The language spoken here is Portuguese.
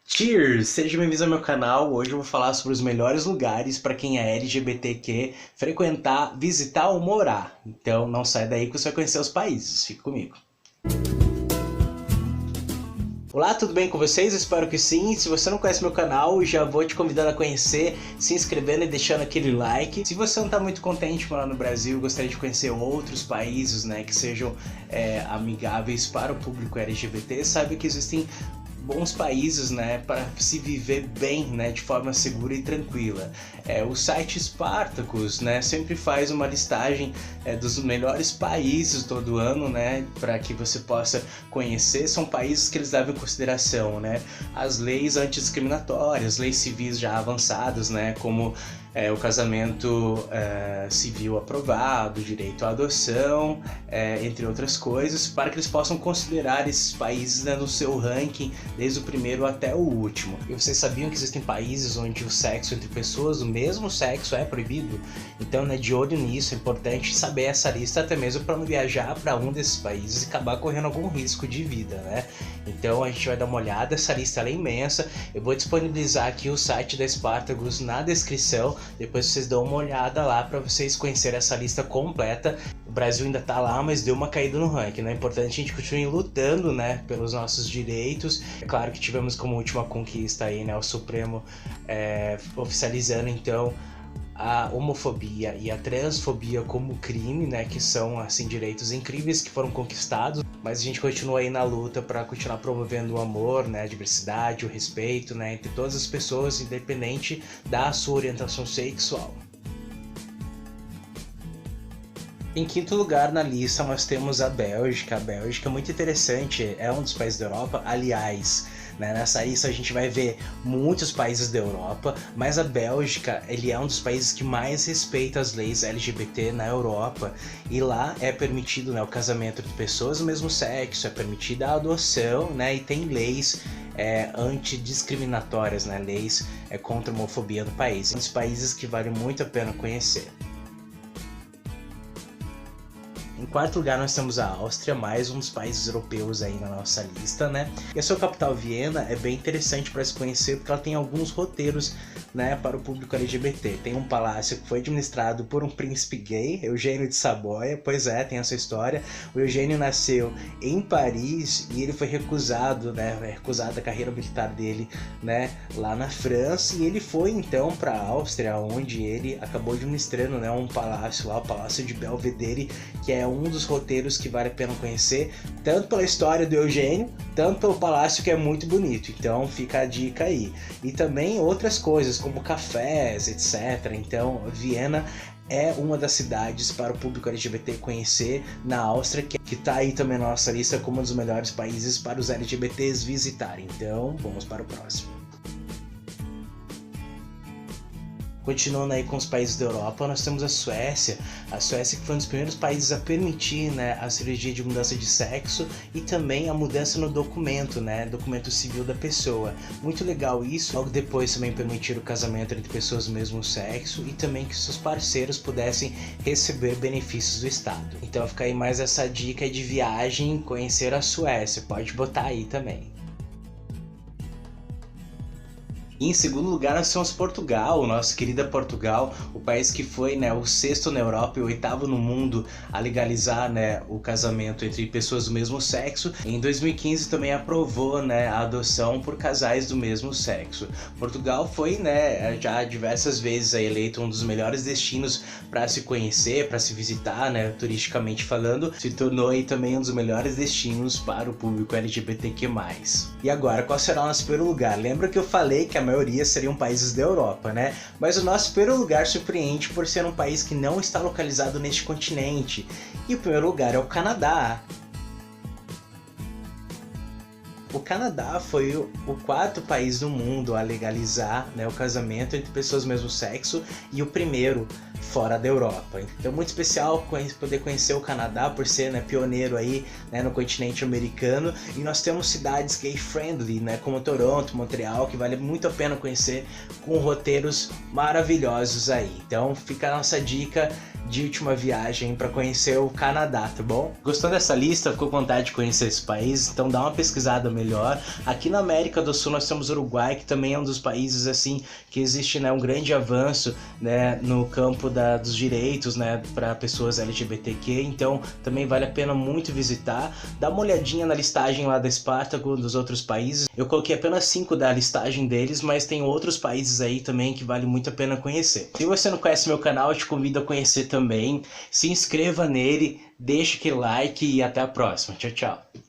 Cheers! Seja bem-vindo ao meu canal. Hoje eu vou falar sobre os melhores lugares para quem é LGBTQ frequentar, visitar ou morar. Então não sai daí que você vai conhecer os países. Fique comigo. Olá, tudo bem com vocês? Espero que sim. Se você não conhece meu canal, já vou te convidando a conhecer, se inscrevendo e deixando aquele like. Se você não está muito contente morando no Brasil, gostaria de conhecer outros países, né, que sejam amigáveis para o público LGBT, saiba que existem bons países, né, para se viver bem, né, de forma segura e tranquila. O site Spartacus, né, sempre faz uma listagem dos melhores países todo ano, né, para que você possa conhecer. São países que eles levam em consideração, né, as leis antidiscriminatórias, leis civis já avançadas, né, como o casamento civil aprovado, direito à adoção, entre outras coisas, para que eles possam considerar esses países, né, no seu ranking, desde o primeiro até o último. E vocês sabiam que existem países onde o sexo entre pessoas do mesmo sexo é proibido? Então, né, de olho nisso, é importante saber essa lista, até mesmo para não viajar para um desses países e acabar correndo algum risco de vida, né? Então a gente vai dar uma olhada, essa lista é imensa. Eu vou disponibilizar aqui o site da Spartacus na descrição. Depois vocês dão uma olhada lá para vocês conhecerem essa lista completa. O Brasil ainda tá lá, mas deu uma caída no ranking, né? É importante a gente continuar lutando, né, pelos nossos direitos. É claro que tivemos como última conquista aí, né, o Supremo oficializando então a homofobia e a transfobia como crime, né, que são assim direitos incríveis que foram conquistados, mas a gente continua aí na luta para continuar promovendo o amor, né, a diversidade, o respeito, né, entre todas as pessoas, independente da sua orientação sexual. Em quinto lugar na lista nós temos a Bélgica. A Bélgica é muito interessante, é um dos países da Europa, aliás, né, nessa lista a gente vai ver muitos países da Europa, mas a Bélgica ele é um dos países que mais respeita as leis LGBT na Europa, e lá é permitido, né, o casamento entre pessoas do mesmo sexo, é permitida a adoção, né, e tem leis antidiscriminatórias, né, leis contra a homofobia no país. São os países que vale muito a pena conhecer. Em quarto lugar nós temos a Áustria, mais um dos países europeus aí na nossa lista, né? E a sua capital, Viena, é bem interessante para se conhecer porque ela tem alguns roteiros, né, para o público LGBT. Tem um palácio que foi administrado por um príncipe gay, Eugênio de Saboia, pois é, tem essa história. O Eugênio nasceu em Paris e ele foi recusado, né, recusada a carreira militar dele, né, lá na França, e ele foi então para a Áustria, onde ele acabou administrando, né, um palácio lá, o Palácio de Belvedere, que é um dos roteiros que vale a pena conhecer, tanto pela história do Eugênio, tanto pelo palácio, que é muito bonito. Então fica a dica aí. E também outras coisas, como cafés, etc. Então Viena é uma das cidades para o público LGBT conhecer na Áustria, que está aí também na nossa lista como um dos melhores países para os LGBTs visitarem. Então vamos para o próximo. Continuando aí com os países da Europa, nós temos a Suécia que foi um dos primeiros países a permitir, né, a cirurgia de mudança de sexo e também a mudança no documento, né, documento civil da pessoa. Muito legal isso. Logo depois também permitir o casamento entre pessoas do mesmo sexo e também que seus parceiros pudessem receber benefícios do Estado. Então fica aí mais essa dica de viagem, conhecer a Suécia, pode botar aí também. E em segundo lugar nós temos Portugal, nossa querida Portugal, o país que foi, né, o sexto na Europa e o oitavo no mundo a legalizar, né, o casamento entre pessoas do mesmo sexo. Em 2015 também aprovou, né, a adoção por casais do mesmo sexo. Portugal foi, né, já diversas vezes eleito um dos melhores destinos para se conhecer, para se visitar, né, turisticamente falando. Se tornou aí também um dos melhores destinos para o público LGBTQ+. E agora, qual será o nosso primeiro lugar? Lembra que eu falei que a maioria seriam países da Europa, né? Mas o nosso primeiro lugar surpreende por ser um país que não está localizado neste continente. E o primeiro lugar é o Canadá. O Canadá foi o quarto país do mundo a legalizar, né, o casamento entre pessoas do mesmo sexo e o primeiro fora da Europa. Então muito especial poder conhecer o Canadá por ser, né, pioneiro aí, né, no continente americano. E nós temos cidades gay friendly, né, como Toronto, Montreal, que vale muito a pena conhecer, com roteiros maravilhosos aí. Então fica a nossa dica de última viagem para conhecer o Canadá, tá bom? Gostou dessa lista? Ficou com vontade de conhecer esse país? Então dá uma pesquisada melhor. Aqui na América do Sul nós temos o Uruguai, que também é um dos países assim que existe, né, um grande avanço, né, no campo dos direitos, né, para pessoas LGBTQ. Então também vale a pena muito visitar. Dá uma olhadinha na listagem lá da Spartaco, dos outros países. Eu coloquei apenas 5 da listagem deles, mas tem outros países aí também que vale muito a pena conhecer. Se você não conhece meu canal, eu te convido a conhecer também. Se inscreva nele, deixa aquele like e até a próxima. Tchau, tchau.